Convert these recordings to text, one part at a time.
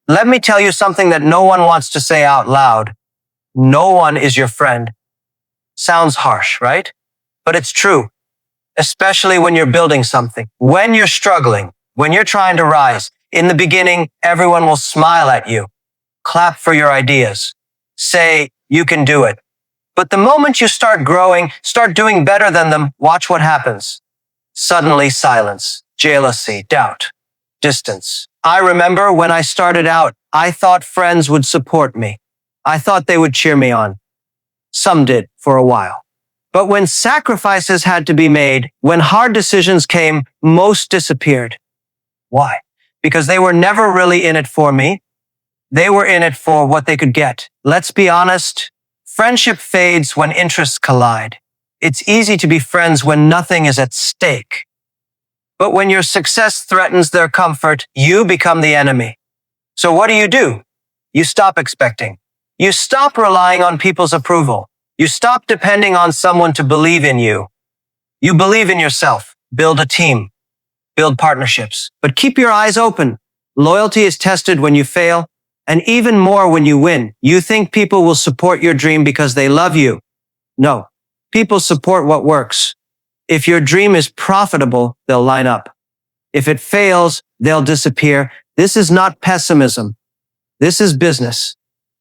Let me tell you something that no one wants to say out loud. No one is your friend. Sounds harsh, right? But it's true, especially when you're building something. When you're struggling, when you're trying to rise, in the beginning, everyone will smile at you, clap for your ideas, say, you can do it. But the moment you start growing, start doing better than them, watch what happens. Suddenly silence, jealousy, doubt, distance. I remember when I started out, I thought friends would support me. I thought they would cheer me on. Some did for a while. But when sacrifices had to be made, when hard decisions came, most disappeared. Why? Because they were never really in it for me. They were in it for what they could get. Let's be honest. Friendship fades when interests collide. It's easy to be friends when nothing is at stake. But when your success threatens their comfort, you become the enemy. So what do? You stop expecting. You stop relying on people's approval. You stop depending on someone to believe in you. You believe in yourself. Build a team. Build partnerships. But keep your eyes open. Loyalty is tested when you fail, and even more when you win. You think people will support your dream because they love you. No. People support what works. If your dream is profitable, they'll line up. If it fails, they'll disappear. This is not pessimism. This is business.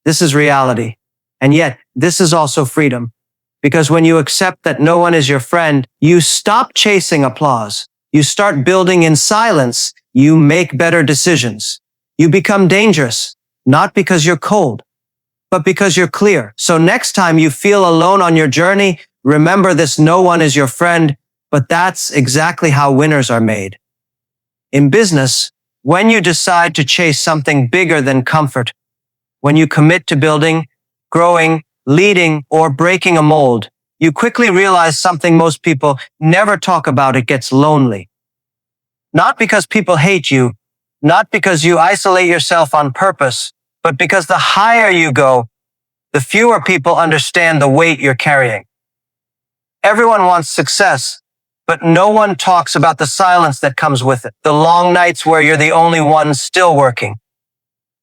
This is reality. And yet, this is also freedom. Because when you accept that no one is your friend, you stop chasing applause. You start building in silence. You make better decisions. You become dangerous, not because you're cold, but because you're clear. So next time you feel alone on your journey, remember this: no one is your friend, but that's exactly how winners are made. In business, when you decide to chase something bigger than comfort, when you commit to building, growing, leading, or breaking a mold, you quickly realize something most people never talk about. It gets lonely. Not because people hate you, not because you isolate yourself on purpose, but because the higher you go, the fewer people understand the weight you're carrying. Everyone wants success, but no one talks about the silence that comes with it. The long nights where you're the only one still working.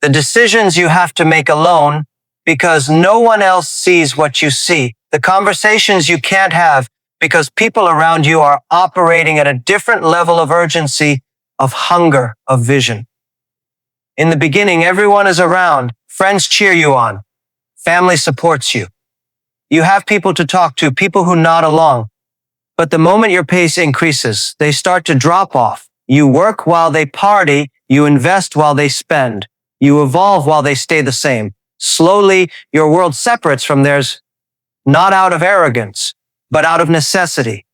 The decisions you have to make alone because no one else sees what you see. The conversations you can't have because people around you are operating at a different level of urgency, of hunger, of vision. In the beginning, everyone is around. Friends cheer you on. Family supports you. You have people to talk to, people who nod along. But the moment your pace increases, they start to drop off. You work while they party. You invest while they spend. You evolve while they stay the same. Slowly, your world separates from theirs, not out of arrogance, but out of necessity.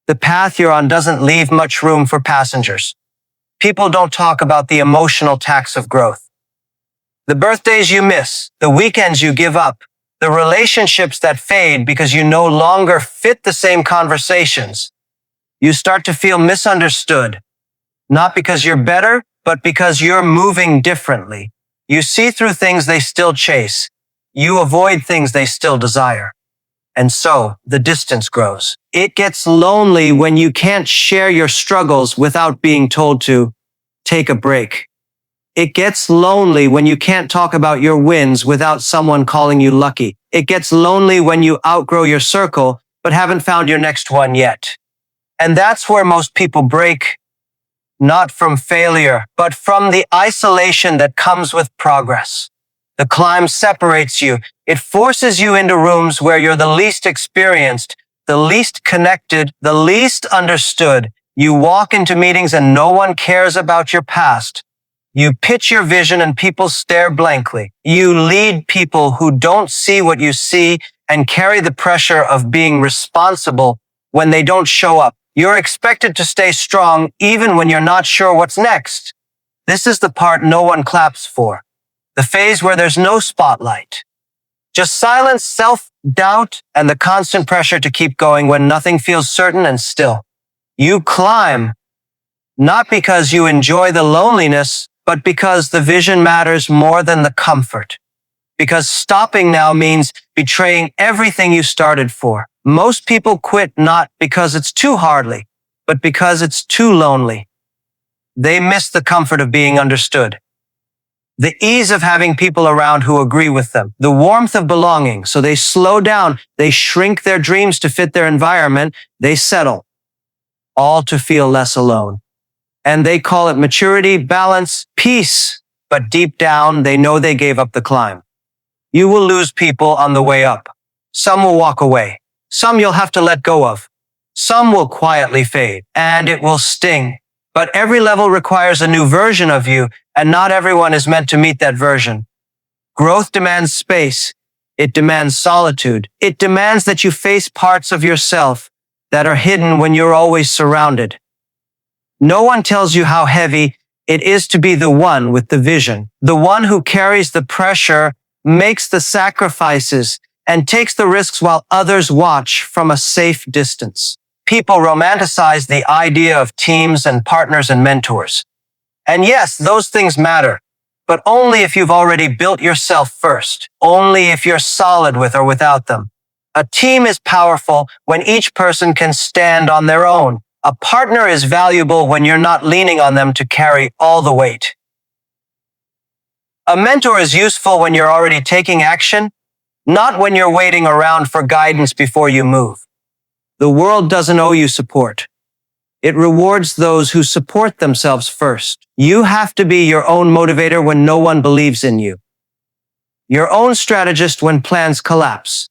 The path you're on doesn't leave much room for passengers. People don't talk about the emotional tax of growth. The birthdays you miss, the weekends you give up, the relationships that fade because you no longer fit the same conversations. You start to feel misunderstood, not because you're better, but because you're moving differently. You see through things they still chase. You avoid things they still desire. And so the distance grows. It gets lonely when you can't share your struggles without being told to take a break. It gets lonely when you can't talk about your wins without someone calling you lucky. It gets lonely when you outgrow your circle, but haven't found your next one yet. And that's where most people break, not from failure, but from the isolation that comes with progress. The climb separates you. It forces you into rooms where you're the least experienced, the least connected, the least understood. You walk into meetings and no one cares about your past. You pitch your vision and people stare blankly. You lead people who don't see what you see and carry the pressure of being responsible when they don't show up. You're expected to stay strong even when you're not sure what's next. This is the part no one claps for. The phase where there's no spotlight. Just silence, self-doubt, and the constant pressure to keep going when nothing feels certain and still. You climb, not because you enjoy the loneliness, but because the vision matters more than the comfort. Because stopping now means betraying everything you started for. Most people quit not because it's too hardly, but because it's too lonely. They miss the comfort of being understood. The ease of having people around who agree with them. The warmth of belonging. So they slow down. They shrink their dreams to fit their environment. They settle, all to feel less alone. And they call it maturity, balance, peace. But deep down, they know they gave up the climb. You will lose people on the way up. Some will walk away. Some you'll have to let go of. Some will quietly fade, and it will sting. But every level requires a new version of you, and not everyone is meant to meet that version. Growth demands space. It demands solitude. It demands that you face parts of yourself that are hidden when you're always surrounded. No one tells you how heavy it is to be the one with the vision, the one who carries the pressure, makes the sacrifices, and takes the risks while others watch from a safe distance. People romanticize the idea of teams and partners and mentors. And yes, those things matter, but only if you've already built yourself first, only if you're solid with or without them. A team is powerful when each person can stand on their own. A partner is valuable when you're not leaning on them to carry all the weight. A mentor is useful when you're already taking action, not when you're waiting around for guidance before you move. The world doesn't owe you support. It rewards those who support themselves first. You have to be your own motivator when no one believes in you. Your own strategist when plans collapse.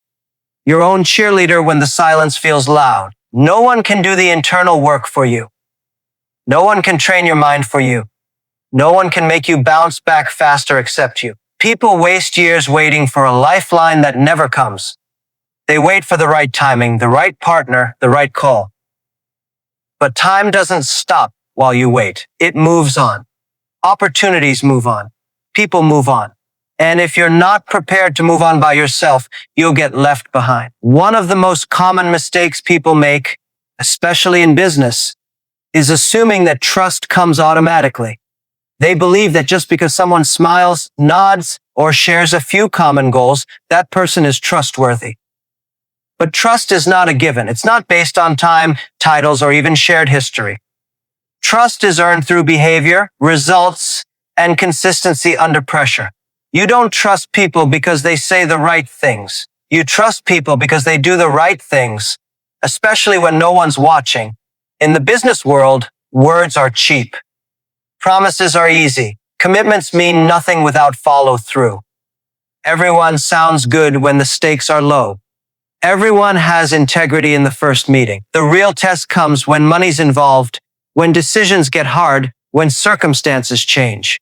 Your own cheerleader when the silence feels loud. No one can do the internal work for you. No one can train your mind for you. No one can make you bounce back faster except you. People waste years waiting for a lifeline that never comes. They wait for the right timing, the right partner, the right call. But time doesn't stop while you wait. It moves on. Opportunities move on. People move on. And if you're not prepared to move on by yourself, you'll get left behind. One of the most common mistakes people make, especially in business, is assuming that trust comes automatically. They believe that just because someone smiles, nods, or shares a few common goals, that person is trustworthy. But trust is not a given. It's not based on time, titles, or even shared history. Trust is earned through behavior, results, and consistency under pressure. You don't trust people because they say the right things. You trust people because they do the right things, especially when no one's watching. In the business world, words are cheap. Promises are easy. Commitments mean nothing without follow through. Everyone sounds good when the stakes are low. Everyone has integrity in the first meeting. The real test comes when money's involved, when decisions get hard, when circumstances change.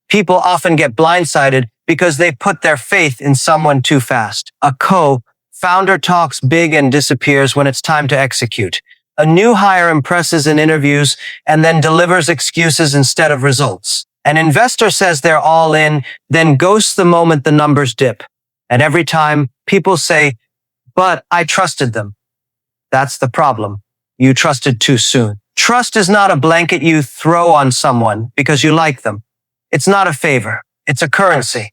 People often get blindsided because they put their faith in someone too fast. A co-founder talks big and disappears when it's time to execute. A new hire impresses in interviews and then delivers excuses instead of results. An investor says they're all in, then ghosts the moment the numbers dip. And every time, people say, "But I trusted them." That's the problem. You trusted too soon. Trust is not a blanket you throw on someone because you like them. It's not a favor. It's a currency.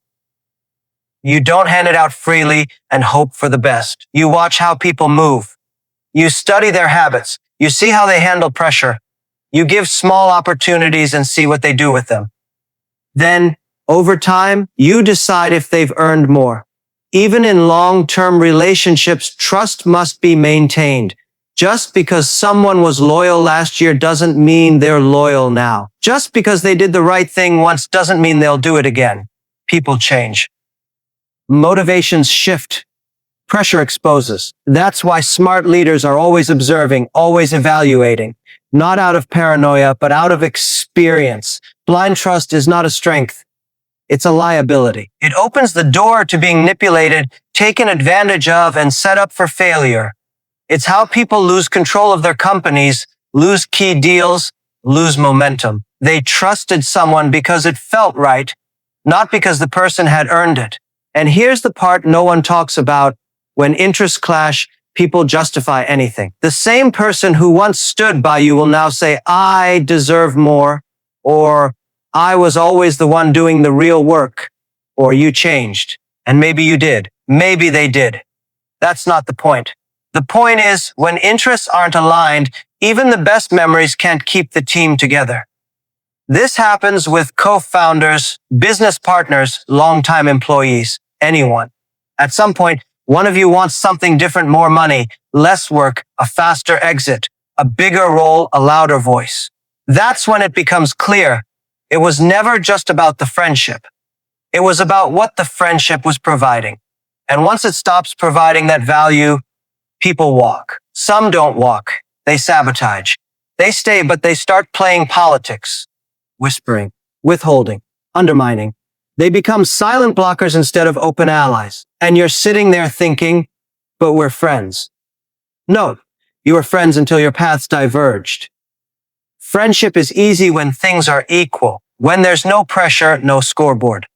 You don't hand it out freely and hope for the best. You watch how people move. You study their habits. You see how they handle pressure. You give small opportunities and see what they do with them. Then, over time, you decide if they've earned more. Even in long-term relationships, trust must be maintained. Just because someone was loyal last year doesn't mean they're loyal now. Just because they did the right thing once doesn't mean they'll do it again. People change. Motivations shift. Pressure exposes. That's why smart leaders are always observing, always evaluating. Not out of paranoia, but out of experience. Blind trust is not a strength. It's a liability. It opens the door to being manipulated, taken advantage of, and set up for failure. It's how people lose control of their companies, lose key deals, lose momentum. They trusted someone because it felt right, not because the person had earned it. And here's the part no one talks about. When interests clash, people justify anything. The same person who once stood by you will now say, "I deserve more," or "I was always the one doing the real work," or "You changed." And maybe you did. Maybe they did. That's not the point. The point is, when interests aren't aligned, even the best memories can't keep the team together. This happens with co-founders, business partners, longtime employees, anyone. At some point, one of you wants something different, more money, less work, a faster exit, a bigger role, a louder voice. That's when it becomes clear. It was never just about the friendship. It was about what the friendship was providing. And once it stops providing that value, people walk. Some don't walk. They sabotage. They stay, but they start playing politics. Whispering, withholding, undermining. They become silent blockers instead of open allies. And you're sitting there thinking, but we're friends. No, you were friends until your paths diverged. Friendship is easy when things are equal, when there's no pressure, no scoreboard.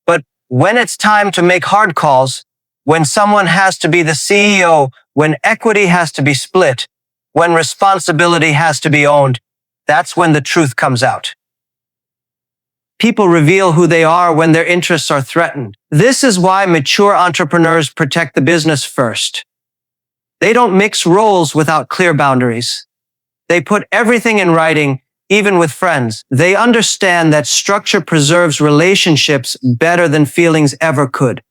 But when it's time to make hard calls, when someone has to be the CEO, when equity has to be split, when responsibility has to be owned, that's when the truth comes out. People reveal who they are when their interests are threatened. This is why mature entrepreneurs protect the business first. They don't mix roles without clear boundaries. They put everything in writing, even with friends. They understand that structure preserves relationships better than feelings ever could.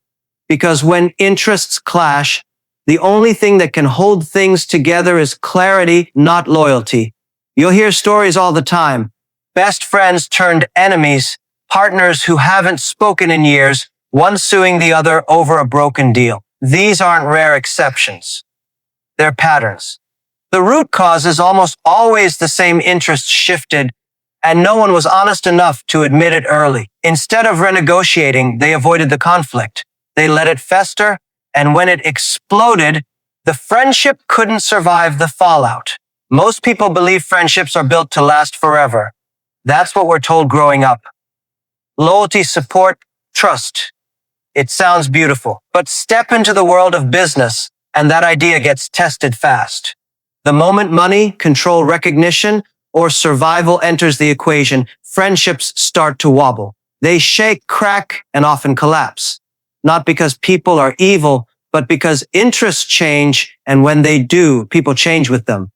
Because when interests clash, the only thing that can hold things together is clarity, not loyalty. You'll hear stories all the time. Best friends turned enemies, partners who haven't spoken in years, one suing the other over a broken deal. These aren't rare exceptions. They're patterns. The root cause is almost always the same. Interests shifted, and no one was honest enough to admit it early. Instead of renegotiating, they avoided the conflict. They let it fester, and when it exploded, the friendship couldn't survive the fallout. Most people believe friendships are built to last forever. That's what we're told growing up. Loyalty, support, trust. It sounds beautiful, but step into the world of business, and that idea gets tested fast. The moment money, control, recognition, or survival enters the equation, friendships start to wobble. They shake, crack, and often collapse. Not because people are evil, but because interests change, and when they do, people change with them.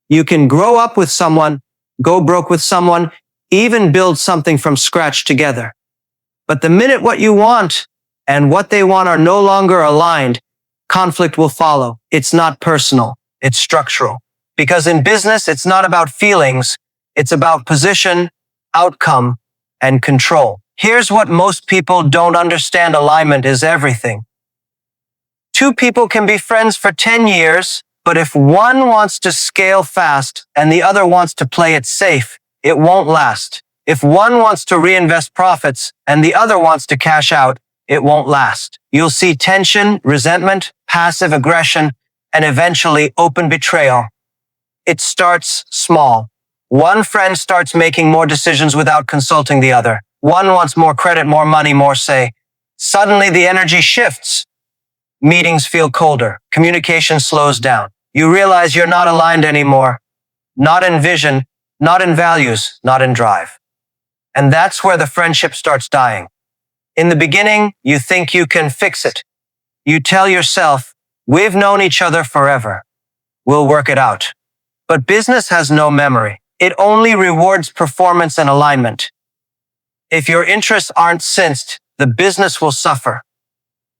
You can grow up with someone, go broke with someone, even build something from scratch together. But the minute what you want and what they want are no longer aligned, conflict will follow. It's not personal. It's structural. Because in business, it's not about feelings. It's about position, outcome, and control. Here's what most people don't understand. Alignment is everything. Two people can be friends for 10 years, but if one wants to scale fast and the other wants to play it safe, it won't last. If one wants to reinvest profits and the other wants to cash out, it won't last. You'll see tension, resentment, passive aggression, and eventually open betrayal. It starts small. One friend starts making more decisions without consulting the other. One wants more credit, more money, more say. Suddenly the energy shifts. Meetings feel colder. Communication slows down. You realize you're not aligned anymore. Not in vision, not in values, not in drive. And that's where the friendship starts dying. In the beginning, you think you can fix it. You tell yourself, we've known each other forever. We'll work it out. But business has no memory. It only rewards performance and alignment. If your interests aren't synced, the business will suffer.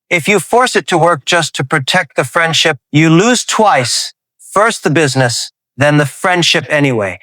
If you force it to work just to protect the friendship, you lose twice. First the business, then the friendship anyway.